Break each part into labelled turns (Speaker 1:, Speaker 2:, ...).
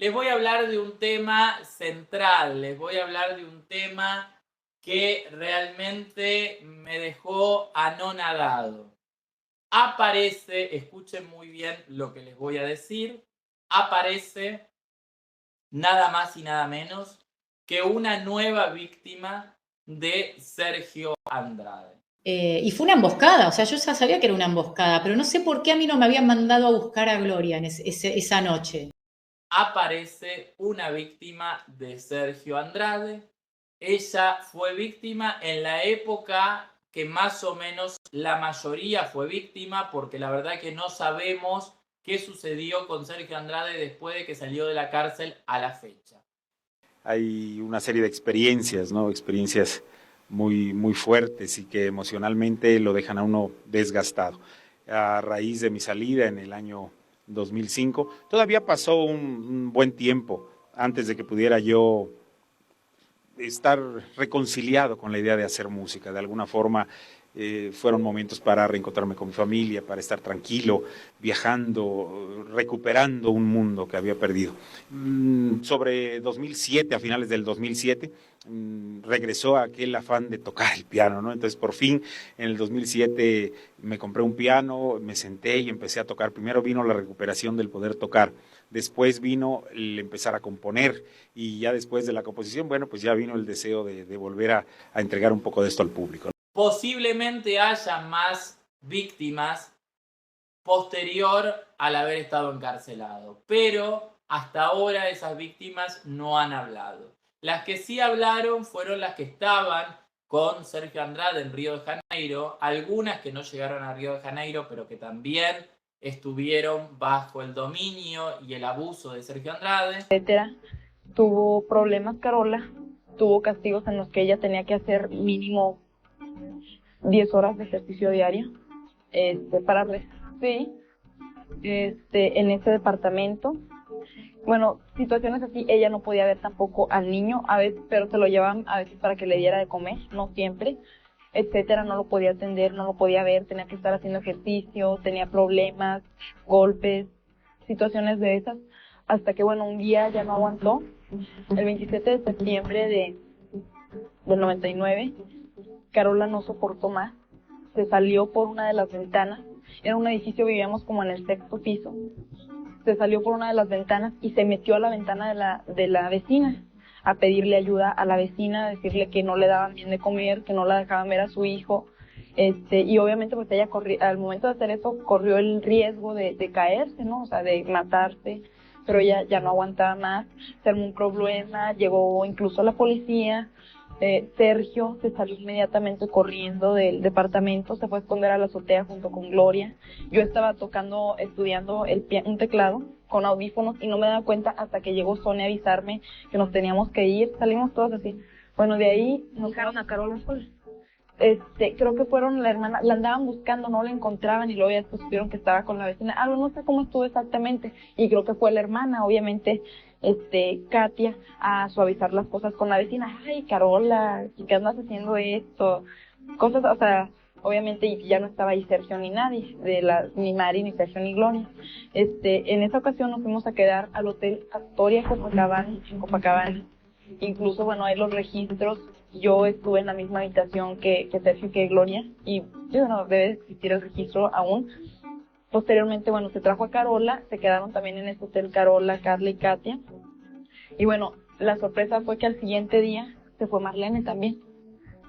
Speaker 1: les voy a hablar de un tema central, les voy a hablar de un tema que realmente me dejó anonadado. Aparece, escuchen muy bien lo que les voy a decir, aparece nada más y nada menos que una nueva víctima de Sergio Andrade.
Speaker 2: Y fue una emboscada, o sea, yo ya sabía que era una emboscada, pero no sé por qué a mí no me habían mandado a buscar a Gloria en esa noche.
Speaker 1: Aparece una víctima de Sergio Andrade. Ella fue víctima en la época que más o menos la mayoría fue víctima, porque la verdad que no sabemos qué sucedió con Sergio Andrade después de que salió de la cárcel a la fecha.
Speaker 3: Hay una serie de experiencias, ¿no? Experiencias muy fuertes y que emocionalmente lo dejan a uno desgastado. A raíz de mi salida en el año 2005, todavía pasó un buen tiempo antes de que pudiera yo estar reconciliado con la idea de hacer música. De alguna forma fueron momentos para reencontrarme con mi familia, para estar tranquilo, viajando, recuperando un mundo que había perdido. Sobre 2007, a finales del 2007, regresó aquel afán de tocar el piano, ¿no? Entonces, por fin, en el 2007 me compré un piano, me senté y empecé a tocar. Primero vino la recuperación del poder tocar, después vino el empezar a componer y ya después de la composición, bueno, pues ya vino el deseo de volver a entregar un poco de esto al público.
Speaker 1: Posiblemente haya más víctimas posterior al haber estado encarcelado, pero hasta ahora esas víctimas no han hablado. Las que sí hablaron fueron las que estaban con Sergio Andrade en Río de Janeiro, algunas que no llegaron a Río de Janeiro, pero que también estuvieron bajo el dominio y el abuso de Sergio Andrade.
Speaker 4: Etcétera. Tuvo problemas Carola, tuvo castigos en los que ella tenía que hacer mínimo 10 horas de ejercicio diario, para sí, en ese departamento. Bueno, situaciones así, ella no podía ver tampoco al niño, a veces, pero se lo llevaban a veces para que le diera de comer, no siempre, etcétera, no lo podía atender, no lo podía ver, tenía que estar haciendo ejercicio, tenía problemas, golpes, situaciones de esas, hasta que bueno, un día ya no aguantó, el 27 de septiembre del 99, Carola no soportó más, se salió por una de las ventanas, era un edificio, vivíamos como en el sexto piso, se salió por una de las ventanas y se metió a la ventana de la vecina a pedirle ayuda a la vecina, a decirle que no le daban bien de comer, que no la dejaban ver a su hijo, y obviamente pues ella al momento de hacer eso corrió el riesgo de caerse, ¿no? O sea, de matarse, pero ella ya no aguantaba más, se armó un problema, llegó incluso la policía. Sergio se salió inmediatamente corriendo del departamento, se fue a esconder a la azotea junto con Gloria. Yo estaba estudiando un teclado con audífonos y no me daba cuenta hasta que llegó Sonia a avisarme que nos teníamos que ir, salimos todos así. Bueno, de ahí nos dejaron a Carola sola. Creo que fueron la hermana, la andaban buscando, no la encontraban y luego ya después supieron que estaba con la vecina. Algo, no sé cómo estuvo exactamente, y creo que fue la hermana, obviamente, Katia, a suavizar las cosas con la vecina. Ay, Carola, ¿qué andas haciendo esto? Cosas, o sea, obviamente, y ya no estaba ahí Sergio ni nadie, ni Mari, ni Sergio, ni Gloria. En esa ocasión nos fuimos a quedar al Hotel Astoria Copacabana, en Copacabana. Incluso, bueno, hay los registros. Yo estuve en la misma habitación que Sergio y que Gloria, y bueno, debe existir el registro aún. Posteriormente, bueno, se trajo a Carola, se quedaron también en ese hotel Carola, Carla y Katia. Y bueno, la sorpresa fue que al siguiente día se fue Marlene también.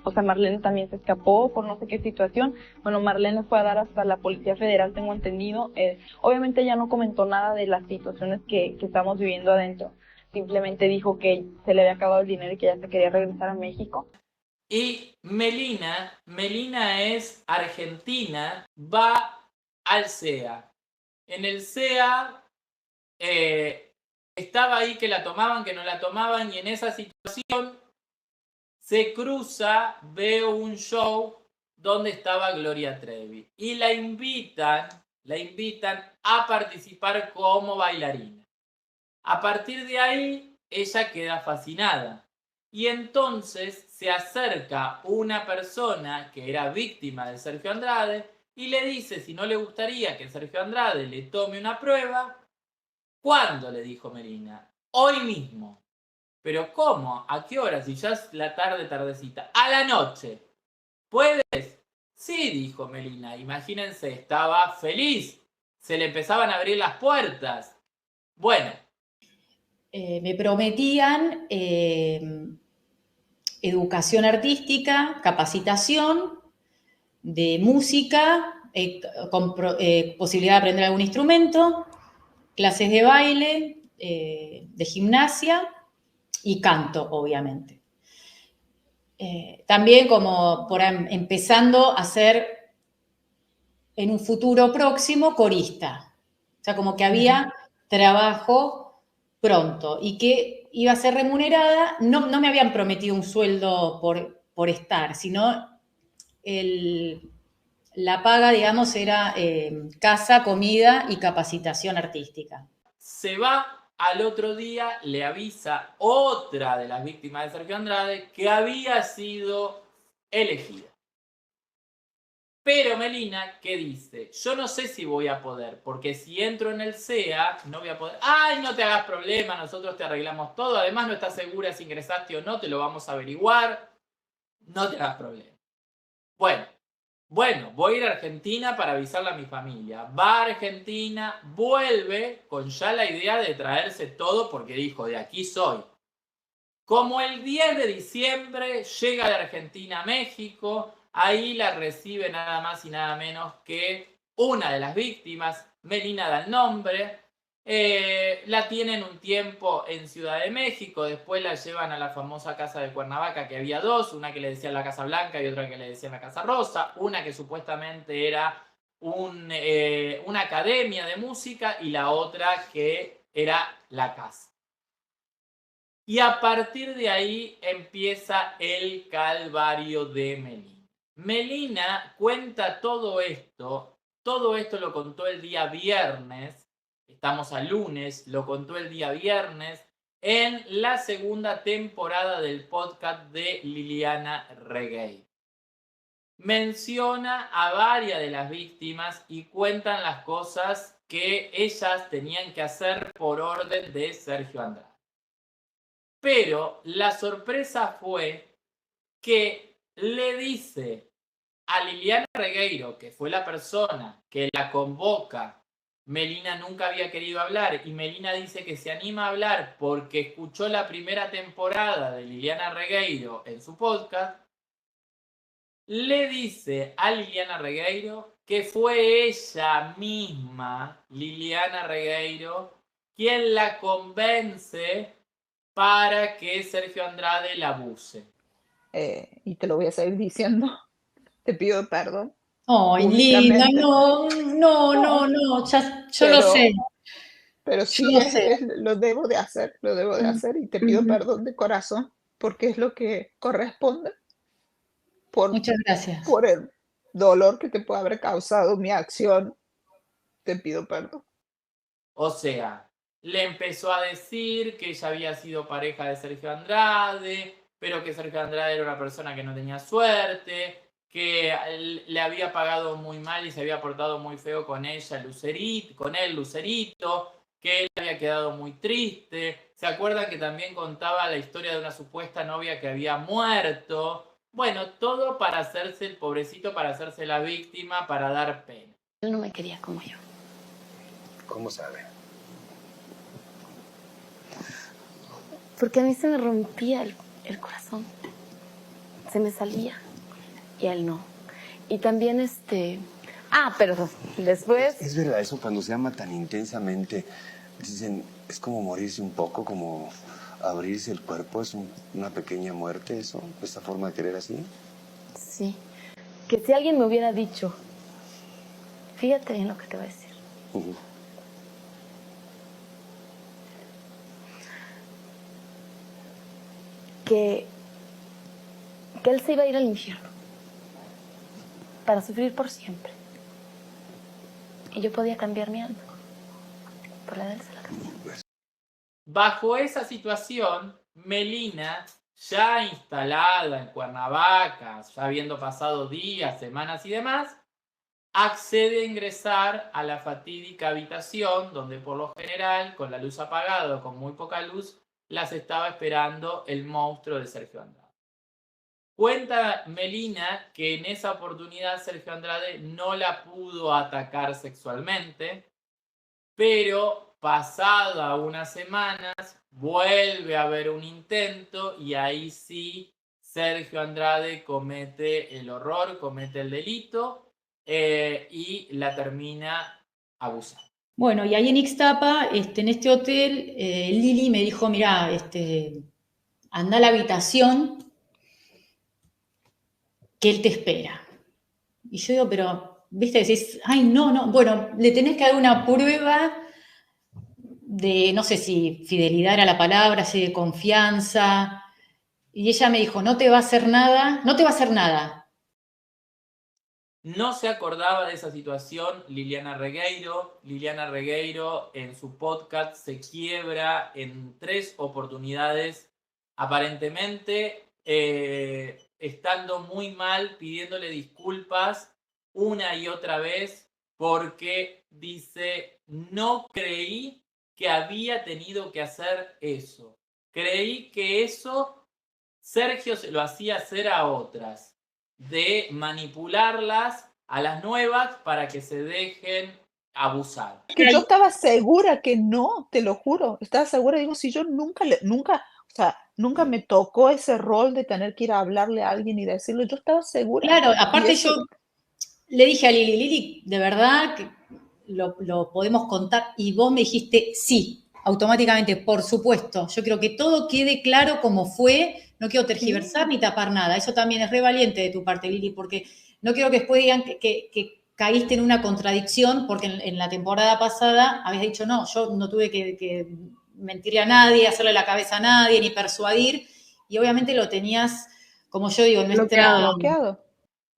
Speaker 4: O sea, Marlene también se escapó por no sé qué situación. Bueno, Marlene fue a dar hasta la Policía Federal, tengo entendido. Obviamente ella no comentó nada de las situaciones que estamos viviendo adentro. Simplemente dijo que se le había acabado el dinero y que ya se quería regresar a México.
Speaker 1: Y Melina es argentina, va al CEA. En el CEA estaba ahí que la tomaban, que no la tomaban, y en esa situación se cruza, veo un show donde estaba Gloria Trevi y la invitan a participar como bailarina. A partir de ahí, ella queda fascinada. Y entonces se acerca una persona que era víctima de Sergio Andrade y le dice si no le gustaría que Sergio Andrade le tome una prueba. ¿Cuándo? Le dijo Melina. hoy mismo. ¿Pero cómo? ¿A qué hora? Si ya es la tardecita. A la noche. ¿Puedes? Sí, dijo Melina. Imagínense, estaba feliz. Se le empezaban a abrir las puertas. Bueno.
Speaker 2: Me prometían educación artística, capacitación de música, con posibilidad de aprender algún instrumento, clases de baile, de gimnasia y canto, obviamente. También como empezando a ser en un futuro próximo corista. O sea, como que había trabajo pronto y que iba a ser remunerada. No me habían prometido un sueldo por estar, sino la paga, digamos, era casa, comida y capacitación artística.
Speaker 1: Se va. Al otro día le avisa otra de las víctimas de Sergio Andrade que había sido elegida. Pero Melina, ¿qué dice? Yo no sé si voy a poder, porque si entro en el SEA, no voy a poder. ¡Ay, no te hagas problema! Nosotros te arreglamos todo. Además, no estás segura si ingresaste o no, te lo vamos a averiguar. No te hagas problema. Bueno, voy a ir a Argentina para avisarle a mi familia. Va a Argentina, vuelve con ya la idea de traerse todo porque dijo, de aquí soy. Como el 10 de diciembre llega de Argentina a México, ahí la recibe nada más y nada menos que una de las víctimas, Melina da el nombre. La tienen un tiempo en Ciudad de México, después la llevan a la famosa casa de Cuernavaca, que había dos, una que le decían la Casa Blanca y otra que le decían la Casa Rosa, una que supuestamente era una academia de música y la otra que era la casa. Y a partir de ahí empieza el calvario de Melina. Melina cuenta todo esto lo contó el día viernes, estamos a lunes, lo contó el día viernes, en la segunda temporada del podcast de Liliana Regueiro. Menciona a varias de las víctimas y cuentan las cosas que ellas tenían que hacer por orden de Sergio Andrade. Pero la sorpresa fue que le dice a Liliana Regueiro, que fue la persona que la convoca, Melina nunca había querido hablar y Melina dice que se anima a hablar porque escuchó la primera temporada de Liliana Regueiro en su podcast, le dice a Liliana Regueiro que fue ella misma, Liliana Regueiro, quien la convence para que Sergio Andrade la abuse.
Speaker 5: Y te lo voy a seguir diciendo. Te pido perdón.
Speaker 2: Ay, linda, no, yo lo sé.
Speaker 5: Pero sí, lo debo de hacer y te pido perdón de corazón porque es lo que corresponde
Speaker 2: Muchas gracias.
Speaker 5: por el dolor que te puede haber causado mi acción. Te pido perdón.
Speaker 1: O sea, le empezó a decir que ella había sido pareja de Sergio Andrade, pero que Sergio Andrade era una persona que no tenía suerte, que le había pagado muy mal y se había portado muy feo con ella, Lucerito, que él había quedado muy triste. ¿Se acuerdan que también contaba la historia de una supuesta novia que había muerto? Bueno, todo para hacerse el pobrecito, para hacerse la víctima, para dar pena.
Speaker 6: Él no me quería como yo.
Speaker 7: ¿Cómo sabe?
Speaker 6: Porque a mí se me rompía el corazón. Se me salía. Y a él no. Y también pero después...
Speaker 7: Es verdad eso, cuando se ama tan intensamente, dicen, es como morirse un poco, como abrirse el cuerpo, es una pequeña muerte eso, esta forma de querer así.
Speaker 6: Sí. Que si alguien me hubiera dicho, fíjate bien lo que te voy a decir. Que él se iba a ir al infierno para sufrir por siempre. Y yo podía cambiar mi alma. Por la de él se la cambió.
Speaker 1: Bajo esa situación, Melina, ya instalada en Cuernavaca, ya habiendo pasado días, semanas y demás, accede a ingresar a la fatídica habitación donde por lo general, con la luz apagada o con muy poca luz, las estaba esperando el monstruo de Sergio Andrade. Cuenta Melina que en esa oportunidad Sergio Andrade no la pudo atacar sexualmente, pero pasada unas semanas vuelve a haber un intento y ahí sí Sergio Andrade comete el horror, comete el delito y la termina abusando.
Speaker 2: Bueno, y ahí en Ixtapa, en este hotel, Lili me dijo, mirá, anda a la habitación que él te espera. Y yo digo, pero, viste, decís, ay, no, bueno, le tenés que dar una prueba de, no sé si fidelidad era la palabra, si de confianza. Y ella me dijo, no te va a hacer nada, no te va a hacer nada.
Speaker 1: No se acordaba de esa situación Liliana Regueiro. Liliana Regueiro en su podcast se quiebra en 3 oportunidades, aparentemente estando muy mal, pidiéndole disculpas una y otra vez porque dice, no creí que había tenido que hacer eso. Creí que eso Sergio se lo hacía hacer a otras, de manipularlas a las nuevas para que se dejen abusar.
Speaker 5: Que yo estaba segura que no, te lo juro, estaba segura, digo, si yo nunca, o sea, nunca me tocó ese rol de tener que ir a hablarle a alguien y decirlo, yo estaba segura.
Speaker 2: Claro, aparte
Speaker 5: eso...
Speaker 2: yo le dije a Lili, de verdad que lo podemos contar, y vos me dijiste sí, automáticamente, por supuesto. Yo creo que todo quede claro como fue, no quiero tergiversar ni tapar nada. Eso también es re valiente de tu parte, Lili, porque no quiero que después digan que caíste en una contradicción, porque en la temporada pasada habías dicho, no, yo no tuve que mentirle a nadie, hacerle la cabeza a nadie, ni persuadir, y obviamente lo tenías, como yo digo,
Speaker 5: bloqueado.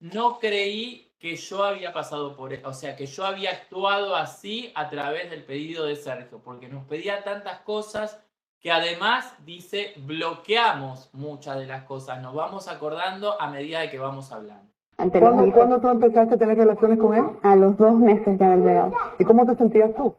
Speaker 1: No creí que yo había pasado por eso, o sea, que yo había actuado así a través del pedido de Sergio, porque nos pedía tantas cosas que además, dice, bloqueamos muchas de las cosas, nos vamos acordando a medida de que vamos hablando.
Speaker 8: ¿Cuándo tú empezaste a tener relaciones con él?
Speaker 9: A los 2 meses de haber llegado.
Speaker 8: ¿Y cómo te sentías tú?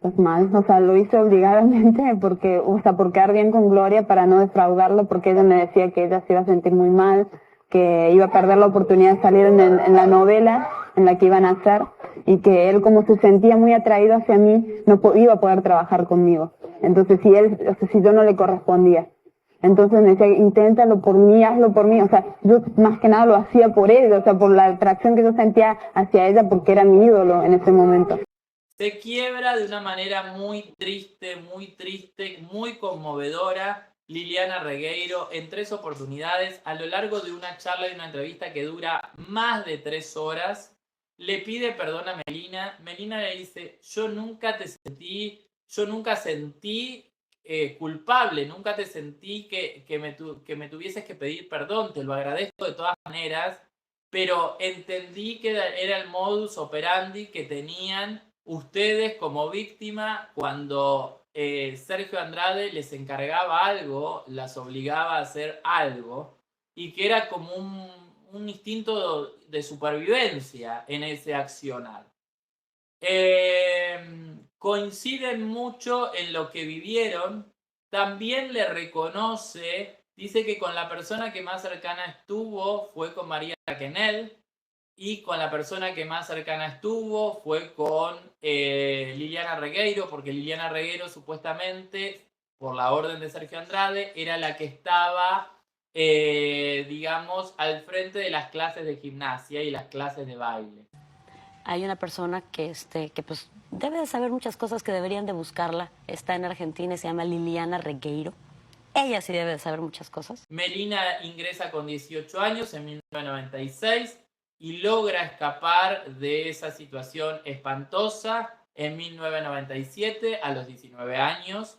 Speaker 9: Pues mal, o sea, lo hice obligadamente porque, o sea, por quedar bien con Gloria, para no defraudarlo, porque ella me decía que ella se iba a sentir muy mal, que iba a perder la oportunidad de salir en la novela en la que iban a hacer, y que él, como se sentía muy atraído hacia mí, no iba a poder trabajar conmigo. Entonces, si yo no le correspondía. Entonces me decía, inténtalo por mí, hazlo por mí. O sea, yo más que nada lo hacía por ella, o sea, por la atracción que yo sentía hacia ella, porque era mi ídolo en ese momento.
Speaker 1: Se quiebra de una manera muy triste, muy conmovedora Liliana Regueiro en 3 oportunidades a lo largo de una charla y una entrevista que dura más de 3 horas. Le pide perdón a Melina. Melina le dice, yo nunca sentí culpable, nunca te sentí que me tuvieses que pedir perdón, te lo agradezco de todas maneras, pero entendí que era el modus operandi que tenían ustedes como víctima cuando Sergio Andrade les encargaba algo, las obligaba a hacer algo, y que era como un instinto de supervivencia en ese accionar. Coinciden mucho en lo que vivieron. También le reconoce, dice que con la persona que más cercana estuvo fue con María Raquenel, y con la persona que más cercana estuvo fue con Liliana Regueiro, porque Liliana Regueiro supuestamente, por la orden de Sergio Andrade, era la que estaba, digamos, al frente de las clases de gimnasia y las clases de baile.
Speaker 6: Hay una persona que pues debe de saber muchas cosas que deberían de buscarla. Está en Argentina y se llama Liliana Regueiro. Ella sí debe de saber muchas cosas.
Speaker 1: Melina ingresa con 18 años en 1996 y logra escapar de esa situación espantosa en 1997 a los 19 años.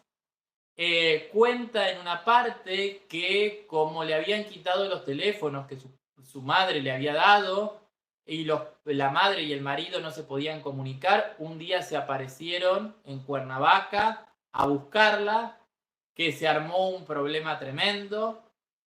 Speaker 1: Cuenta en una parte que como le habían quitado los teléfonos que su madre le había dado y la madre y el marido no se podían comunicar, un día se aparecieron en Cuernavaca a buscarla, que se armó un problema tremendo,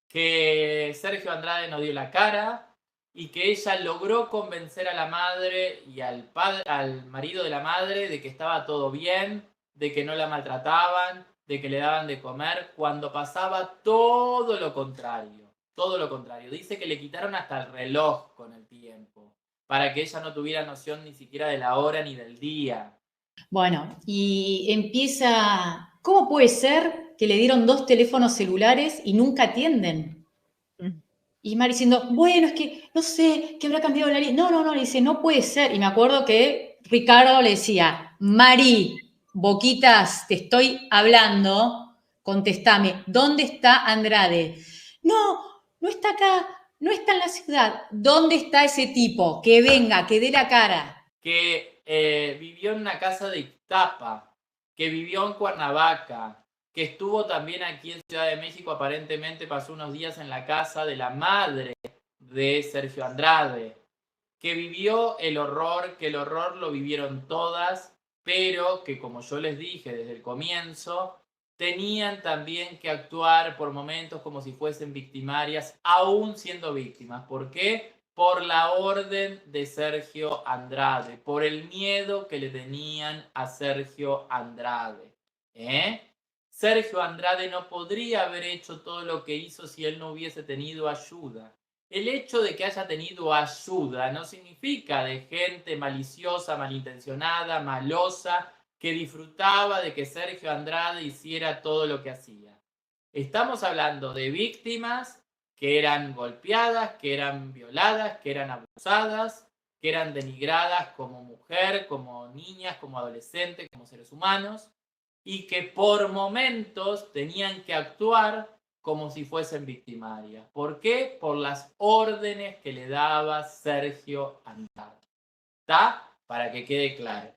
Speaker 1: que Sergio Andrade no dio la cara, y que ella logró convencer a la madre y al marido de la madre de que estaba todo bien, de que no la maltrataban, de que le daban de comer, cuando pasaba todo lo contrario. Todo lo contrario. Dice que le quitaron hasta el reloj con el tiempo, para que ella no tuviera noción ni siquiera de la hora ni del día.
Speaker 2: Bueno, y empieza, ¿cómo puede ser que le dieron 2 teléfonos celulares y nunca atienden? Y Mari diciendo, bueno, es que no sé, que habrá cambiado la ley. No, le dice, no puede ser. Y me acuerdo que Ricardo le decía, Mari, Boquitas, te estoy hablando, contestame, ¿dónde está Andrade? No está acá, no está en la ciudad. ¿Dónde está ese tipo? Que venga, que dé la cara.
Speaker 1: Que vivió en una casa de Ixtapa, que vivió en Cuernavaca, que estuvo también aquí en Ciudad de México, aparentemente pasó unos días en la casa de la madre de Sergio Andrade, que vivió el horror, que el horror lo vivieron todas, pero que, como yo les dije desde el comienzo, tenían también que actuar por momentos como si fuesen victimarias, aún siendo víctimas. ¿Por qué? Por la orden de Sergio Andrade, por el miedo que le tenían a Sergio Andrade. Sergio Andrade no podría haber hecho todo lo que hizo si él no hubiese tenido ayuda. El hecho de que haya tenido ayuda no significa de gente maliciosa, malintencionada, malosa, que disfrutaba de que Sergio Andrade hiciera todo lo que hacía. Estamos hablando de víctimas que eran golpeadas, que eran violadas, que eran abusadas, que eran denigradas como mujer, como niñas, como adolescentes, como seres humanos, y que por momentos tenían que actuar como si fuesen victimarias. ¿Por qué? Por las órdenes que le daba Sergio Andrade. ¿Está? Para que quede claro.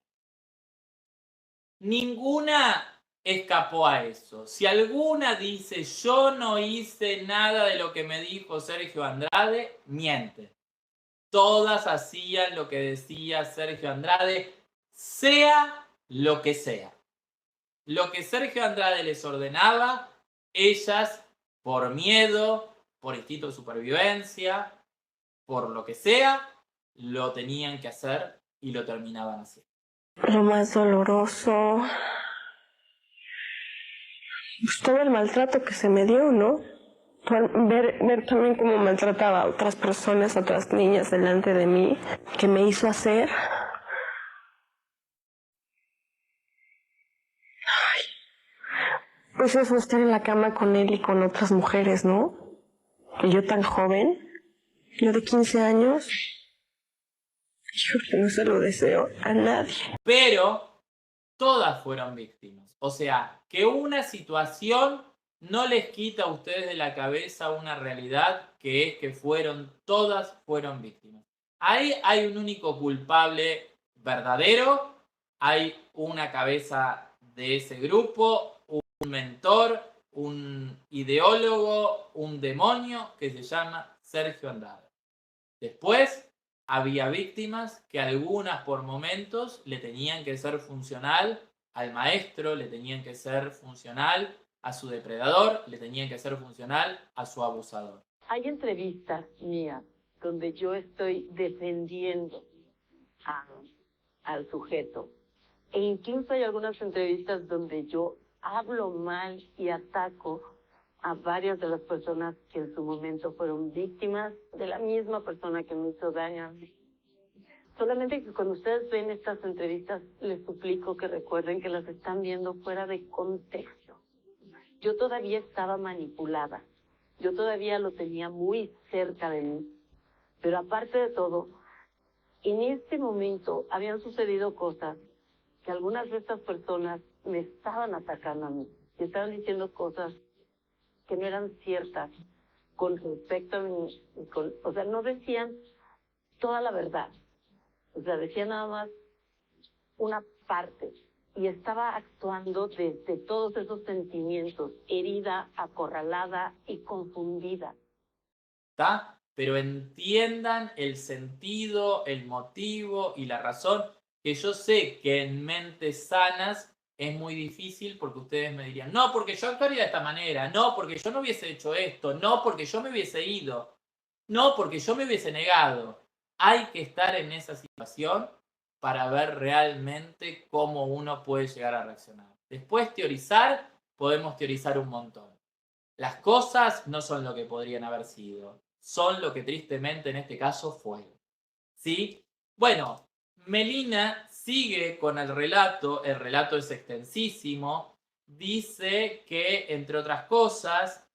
Speaker 1: Ninguna escapó a eso. Si alguna dice yo no hice nada de lo que me dijo Sergio Andrade, miente. Todas hacían lo que decía Sergio Andrade, sea lo que sea. Lo que Sergio Andrade les ordenaba, ellas, por miedo, por instinto de supervivencia, por lo que sea, lo tenían que hacer y lo terminaban haciendo.
Speaker 10: Lo más doloroso, pues todo el maltrato que se me dio, ¿no? Ver también cómo maltrataba a otras personas, a otras niñas delante de mí, que me hizo hacer. Pues eso, estar en la cama con él y con otras mujeres, ¿no? Y yo tan joven, yo de 15 años, yo que no se lo deseo a nadie.
Speaker 1: Pero todas fueron víctimas. O sea, que una situación no les quita a ustedes de la cabeza una realidad, que es que todas fueron víctimas. Ahí hay un único culpable verdadero, hay una cabeza de ese grupo, un mentor, un ideólogo, un demonio que se llama Sergio Andrade. Después había víctimas que algunas por momentos le tenían que ser funcional al maestro, le tenían que ser funcional a su depredador, le tenían que ser funcional a su abusador.
Speaker 11: Hay entrevistas mías donde yo estoy defendiendo al sujeto. E incluso hay algunas entrevistas donde yo hablo mal y ataco a varias de las personas que en su momento fueron víctimas de la misma persona que me hizo daño a mí. Solamente que cuando ustedes ven estas entrevistas, les suplico que recuerden que las están viendo fuera de contexto. Yo todavía estaba manipulada. Yo todavía lo tenía muy cerca de mí. Pero aparte de todo, en este momento habían sucedido cosas que algunas de estas personas me estaban atacando a mí. Me estaban diciendo cosas que no eran ciertas con respecto a mí. O sea, no decían toda la verdad. O sea, decían nada más una parte. Y estaba actuando desde todos esos sentimientos, herida, acorralada y confundida.
Speaker 1: ¿Está? Pero entiendan el sentido, el motivo y la razón, que yo sé que en mentes sanas es muy difícil, porque ustedes me dirían, no, porque yo actuaría de esta manera, no, porque yo no hubiese hecho esto, no, porque yo me hubiese ido. No, porque yo me hubiese negado. Hay que estar en esa situación para ver realmente cómo uno puede llegar a reaccionar. Después teorizar, podemos teorizar un montón. Las cosas no son lo que podrían haber sido, son lo que tristemente en este caso fue. ¿Sí? Bueno, Melina sigue con el relato es extensísimo, dice que, entre otras cosas,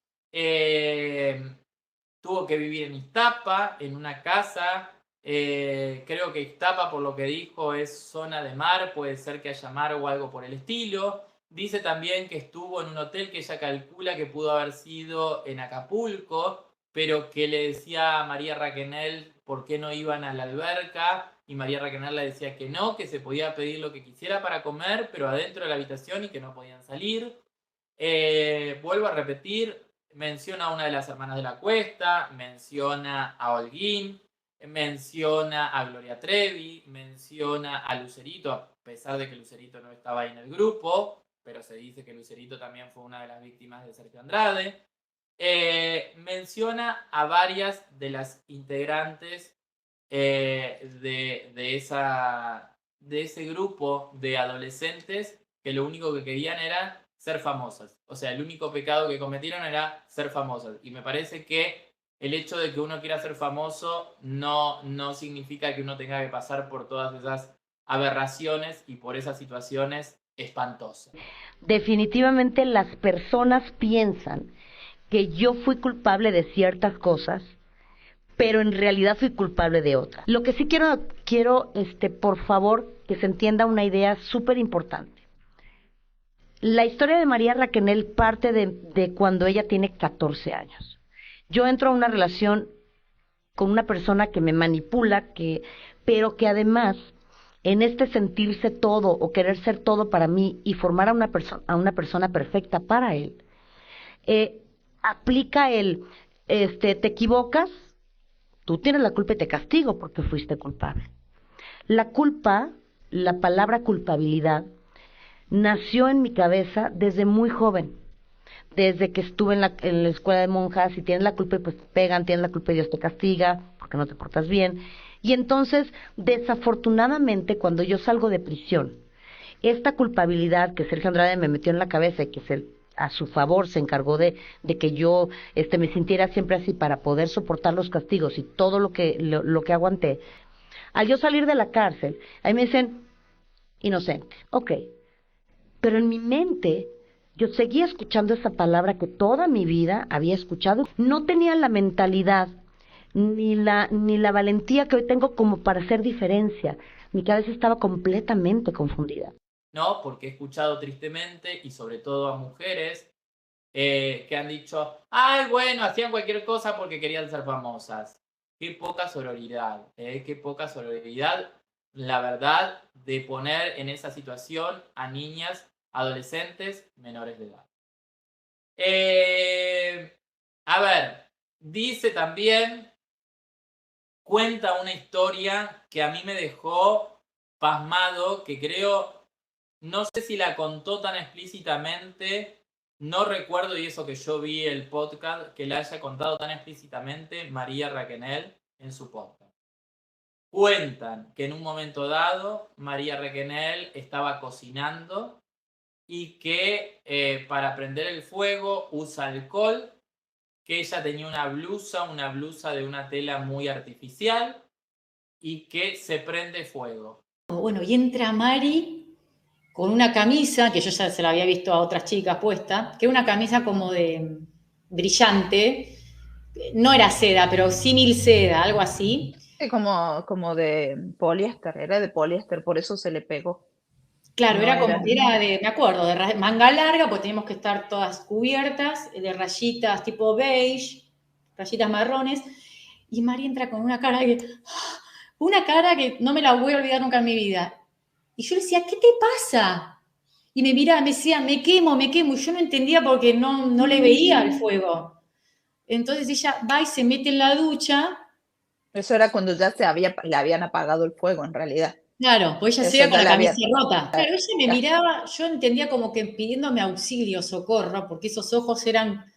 Speaker 1: tuvo que vivir en Iztapa, en una casa, creo que Iztapa, por lo que dijo, es zona de mar, puede ser que haya mar o algo por el estilo. Dice también que estuvo en un hotel que ella calcula que pudo haber sido en Acapulco, pero que le decía a María Raquenel por qué no iban a la alberca, y María Raquenel le decía que no, que se podía pedir lo que quisiera para comer, pero adentro de la habitación y que no podían salir. Vuelvo a repetir, menciona a una de las hermanas de la Cuesta, menciona a Holguín, menciona a Gloria Trevi, menciona a Lucerito, a pesar de que Lucerito no estaba ahí en el grupo, pero se dice que Lucerito también fue una de las víctimas de Sergio Andrade. Menciona a varias de las integrantes de ese grupo de adolescentes que lo único que querían era ser famosas. O sea, el único pecado que cometieron era ser famosas. Y me parece que el hecho de que uno quiera ser famoso no significa que uno tenga que pasar por todas esas aberraciones y por esas situaciones espantosas.
Speaker 12: Definitivamente las personas piensan que yo fui culpable de ciertas cosas, pero en realidad fui culpable de otras. Lo que sí quiero por favor, que se entienda una idea súper importante. La historia de María Raquenel parte de cuando ella tiene 14 años. Yo entro a una relación con una persona que me manipula, pero que además, en este sentirse todo o querer ser todo para mí y formar a una persona perfecta para él, aplica te equivocas, tú tienes la culpa y te castigo porque fuiste culpable. La culpa, la palabra culpabilidad, nació en mi cabeza desde muy joven, desde que estuve en la escuela de monjas. Si tienes la culpa y pues te pegan, tienes la culpa y Dios te castiga porque no te portas bien. Y entonces, desafortunadamente, cuando yo salgo de prisión, esta culpabilidad que Sergio Andrade me metió en la cabeza y que a su favor se encargó de que yo me sintiera siempre así para poder soportar los castigos y todo lo que aguanté, al yo salir de la cárcel, ahí me dicen, inocente, ok. Pero en mi mente, yo seguía escuchando esa palabra que toda mi vida había escuchado. No tenía la mentalidad ni la valentía que hoy tengo como para hacer diferencia. Mi cabeza estaba completamente confundida.
Speaker 1: No, porque he escuchado tristemente, y sobre todo a mujeres, que han dicho, ay, bueno, hacían cualquier cosa porque querían ser famosas. Qué poca sororidad, qué poca sororidad, la verdad, de poner en esa situación a niñas, adolescentes, menores de edad. A ver, dice también, cuenta una historia que a mí me dejó pasmado, que creo, no sé si la contó tan explícitamente, no recuerdo, y eso que yo vi el podcast, que la haya contado tan explícitamente María Raquenel en su podcast. Cuentan que en un momento dado María Raquenel estaba cocinando y que para prender el fuego usa alcohol, que ella tenía una blusa de una tela muy artificial y que se prende fuego.
Speaker 2: Bueno, y entra Mari con una camisa, que yo ya se la había visto a otras chicas puesta, que era una camisa como de brillante, no era seda, pero símil seda, algo así.
Speaker 5: Sí, como de poliéster, era de poliéster, por eso se le pegó.
Speaker 2: Claro, era de, me acuerdo, de manga larga, pues teníamos que estar todas cubiertas, de rayitas tipo beige, rayitas marrones, y Mari entra con una cara que no me la voy a olvidar nunca en mi vida. Y yo le decía, ¿qué te pasa? Y me miraba, me decía, me quemo, y yo no entendía porque no le veía el fuego. Entonces ella va y se mete en la ducha.
Speaker 5: Eso era cuando ya le habían apagado el fuego, en realidad.
Speaker 2: Claro, pues ella se iba con la camisa rota. Pero ella me miraba, yo entendía como que pidiéndome auxilio, socorro, porque esos ojos eran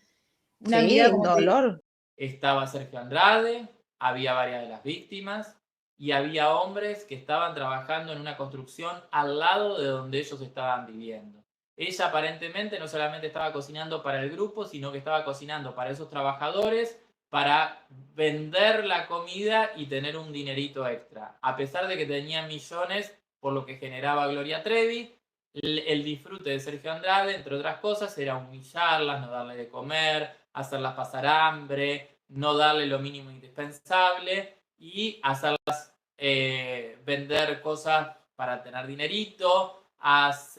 Speaker 2: una mirada como
Speaker 5: dolor.
Speaker 1: estaba Sergio Andrade, había varias de las víctimas y había hombres que estaban trabajando en una construcción al lado de donde ellos estaban viviendo. Ella aparentemente no solamente estaba cocinando para el grupo, sino que estaba cocinando para esos trabajadores para vender la comida y tener un dinerito extra. A pesar de que tenía millones por lo que generaba Gloria Trevi, el disfrute de Sergio Andrade, entre otras cosas, era humillarlas, no darle de comer, hacerlas pasar hambre, no darle lo mínimo indispensable y hacerlas vender cosas para tener dinerito,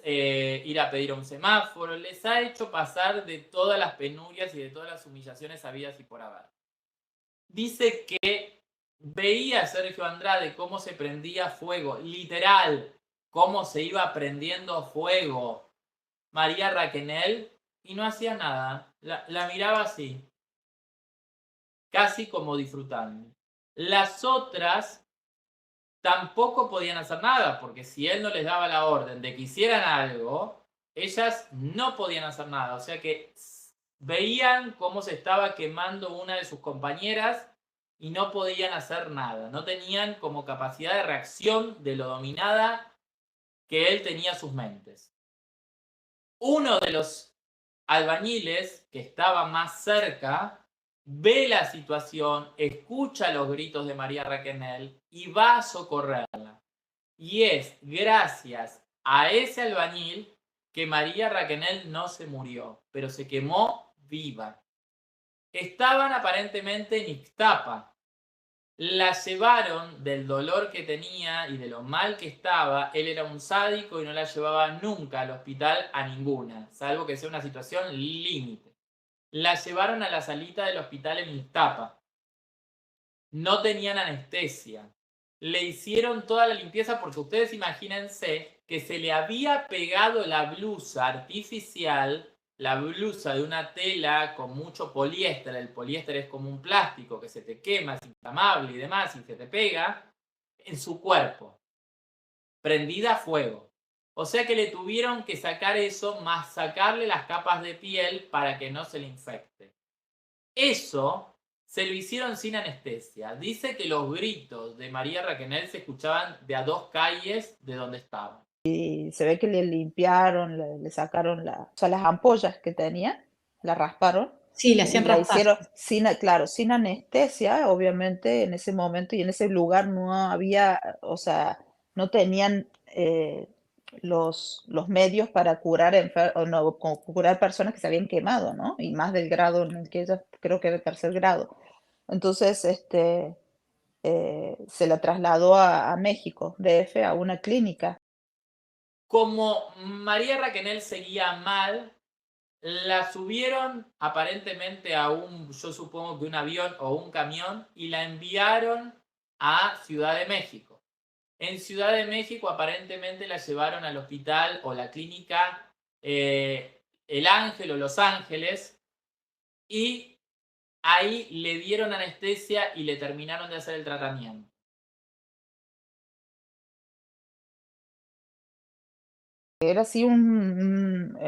Speaker 1: ir a pedir a un semáforo. Les ha hecho pasar de todas las penurias y de todas las humillaciones habidas y por haber. Dice que veía a Sergio Andrade cómo se prendía fuego, literal, cómo se iba prendiendo fuego María Raquenel y no hacía nada. La miraba así, casi como disfrutando. Las otras tampoco podían hacer nada, porque si él no les daba la orden de que hicieran algo, ellas no podían hacer nada. O sea que veían cómo se estaba quemando una de sus compañeras y no podían hacer nada. No tenían como capacidad de reacción de lo dominada que él tenía sus mentes. Uno de los albañiles que estaba más cerca ve la situación, escucha los gritos de María Raquenel y va a socorrerla. Y es gracias a ese albañil que María Raquenel no se murió, pero se quemó viva. Estaban aparentemente en Ixtapa. La llevaron del dolor que tenía y de lo mal que estaba. Él era un sádico y no la llevaba nunca al hospital a ninguna, salvo que sea una situación límite. La llevaron a la salita del hospital en Ixtapa. No tenían anestesia. Le hicieron toda la limpieza porque ustedes imagínense que se le había pegado la blusa artificial, la blusa de una tela con mucho poliéster. El poliéster es como un plástico que se te quema, es inflamable y demás, y se te pega en su cuerpo, prendida a fuego. O sea que le tuvieron que sacar eso, más sacarle las capas de piel para que no se le infecte. Eso se lo hicieron sin anestesia. Dice que los gritos de María Raquenel se escuchaban de a 2 calles de donde estaban.
Speaker 5: Y se ve que le limpiaron, le sacaron las ampollas que tenía, la rasparon.
Speaker 2: Sí, le
Speaker 5: Y
Speaker 2: hacían
Speaker 5: la
Speaker 2: raspar.
Speaker 5: hicieron sin anestesia, obviamente, en ese momento y en ese lugar no había, o sea, no tenían los medios para curar curar personas que se habían quemado, ¿no? Y más del grado en el que ella, creo que era el 3er grado. Entonces, se la trasladó a México, DF, a una clínica.
Speaker 1: Como María Raquenel seguía mal, la subieron aparentemente a yo supongo que un avión o un camión, y la enviaron a Ciudad de México. En Ciudad de México aparentemente la llevaron al hospital o la clínica El Ángel o Los Ángeles, y ahí le dieron anestesia y le terminaron de hacer el tratamiento.
Speaker 5: Era así una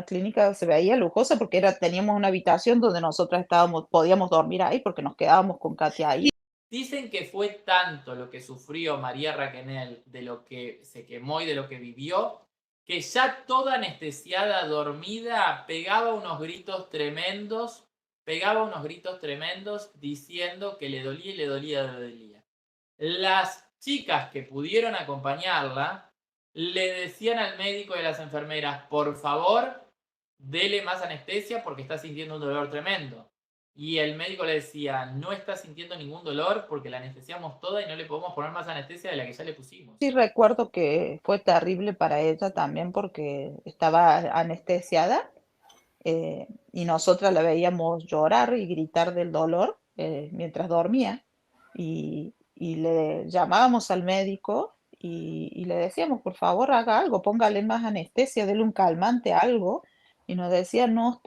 Speaker 5: clínica, se veía lujosa porque teníamos una habitación donde nosotras podíamos dormir ahí porque nos quedábamos con Katia ahí.
Speaker 1: Dicen que fue tanto lo que sufrió María Raquenel de lo que se quemó y de lo que vivió, que ya toda anestesiada, dormida, pegaba unos gritos tremendos diciendo que le dolía y le dolía y le dolía. Las chicas que pudieron acompañarla le decían al médico y a las enfermeras, por favor, dele más anestesia porque está sintiendo un dolor tremendo. Y el médico le decía, no está sintiendo ningún dolor porque la anestesiamos toda y no le podemos poner más anestesia de la que ya le pusimos.
Speaker 5: Sí, recuerdo que fue terrible para ella también porque estaba anestesiada y nosotras la veíamos llorar y gritar del dolor mientras dormía y le llamábamos al médico y le decíamos, por favor, haga algo, póngale más anestesia, dele un calmante, algo. Y nos decía, no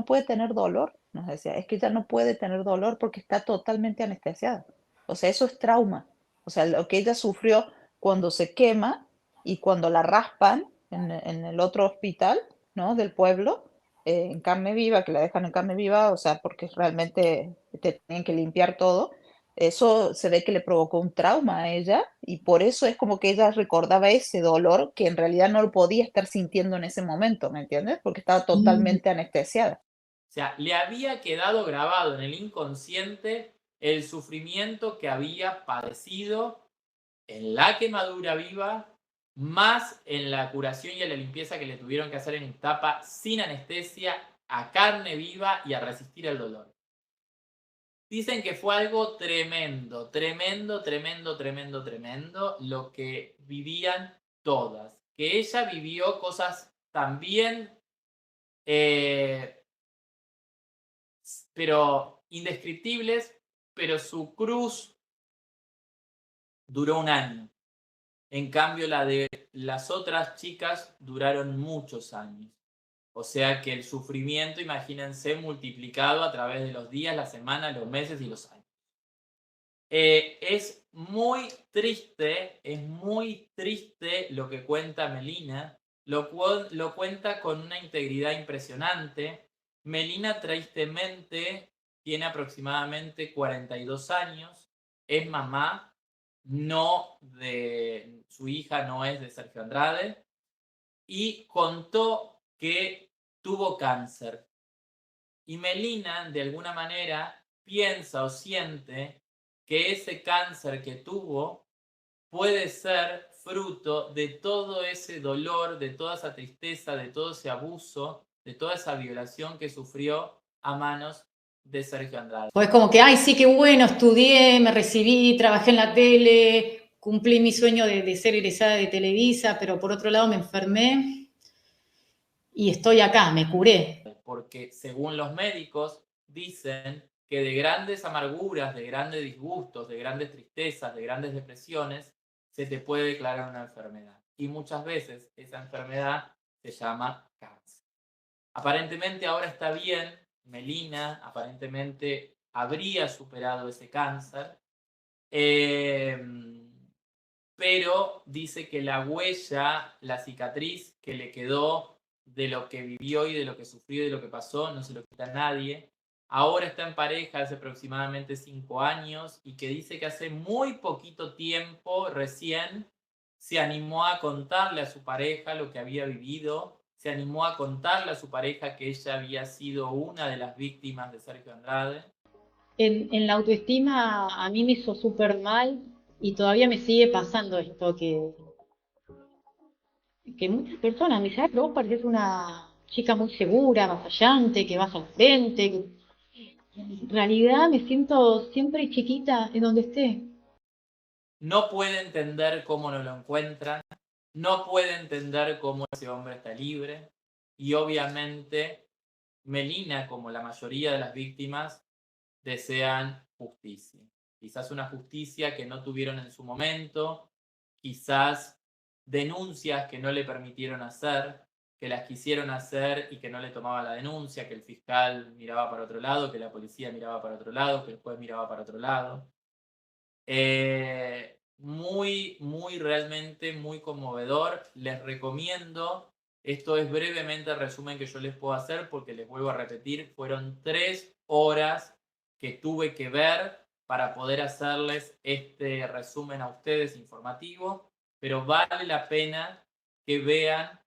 Speaker 5: puede tener dolor. Nos decía, es que ella no puede tener dolor porque está totalmente anestesiada. O sea, eso es trauma. O sea, lo que ella sufrió cuando se quema y cuando la raspan en el otro hospital, ¿no? Del pueblo, en carne viva, que la dejan en carne viva, o sea, porque realmente te tienen que limpiar todo. Eso se ve que le provocó un trauma a ella y por eso es como que ella recordaba ese dolor que en realidad no lo podía estar sintiendo en ese momento, ¿me entiendes? Porque estaba totalmente anestesiada.
Speaker 1: O sea, le había quedado grabado en el inconsciente el sufrimiento que había padecido en la quemadura viva, más en la curación y en la limpieza que le tuvieron que hacer en Iztapa sin anestesia, a carne viva y a resistir el dolor. Dicen que fue algo tremendo, tremendo, tremendo, tremendo, tremendo lo que vivían todas. Que ella vivió cosas también, pero indescriptibles, pero su cruz duró un año. En cambio, la de las otras chicas duraron muchos años. O sea que el sufrimiento, imagínense, multiplicado a través de los días, las semanas, los meses y los años. Es muy triste lo que cuenta Melina. Lo cuenta con una integridad impresionante. Melina, tristemente, tiene aproximadamente 42 años. Es mamá. Su hija no es de Sergio Andrade. Y contó que tuvo cáncer. Y Melina, de alguna manera, piensa o siente que ese cáncer que tuvo puede ser fruto de todo ese dolor, de toda esa tristeza, de todo ese abuso, de toda esa violación que sufrió a manos de Sergio Andrade.
Speaker 2: Pues como que, ay, sí, qué bueno, estudié, me recibí, trabajé en la tele, cumplí mi sueño de ser egresada de Televisa, pero por otro lado me enfermé y estoy acá, me curé.
Speaker 1: Porque según los médicos dicen que de grandes amarguras, de grandes disgustos, de grandes tristezas, de grandes depresiones, se te puede declarar una enfermedad. Y muchas veces esa enfermedad se llama cáncer. Aparentemente ahora está bien, Melina aparentemente habría superado ese cáncer, pero dice que la huella, la cicatriz que le quedó de lo que vivió y de lo que sufrió y de lo que pasó, no se lo quita a nadie. Ahora está en pareja hace aproximadamente 5 años y que dice que hace muy poquito tiempo recién se animó a contarle a su pareja lo que había vivido, se animó a contarle a su pareja que ella había sido una de las víctimas de Sergio Andrade.
Speaker 2: En la autoestima a mí me hizo súper mal y todavía me sigue pasando esto, que muchas personas me dicen, pero vos pareces una chica muy segura, avasallante, que vas al frente. En realidad me siento siempre chiquita en donde esté.
Speaker 1: No puede entender cómo no lo encuentran, no puede entender cómo ese hombre está libre y obviamente Melina, como la mayoría de las víctimas, desean justicia. Quizás una justicia que no tuvieron en su momento, quizás denuncias que no le permitieron hacer, que las quisieron hacer y que no le tomaba la denuncia, que el fiscal miraba para otro lado, que la policía miraba para otro lado, que el juez miraba para otro lado. Realmente muy conmovedor. Les recomiendo, esto es brevemente el resumen que yo les puedo hacer porque les vuelvo a repetir, fueron 3 horas que tuve que ver para poder hacerles este resumen a ustedes informativo, pero vale la pena que vean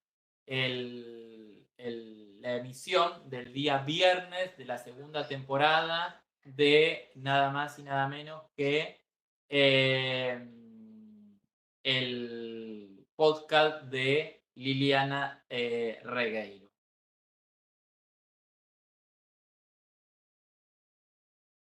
Speaker 1: la emisión del día viernes de la segunda temporada de nada más y nada menos que el podcast de Liliana Regueiro.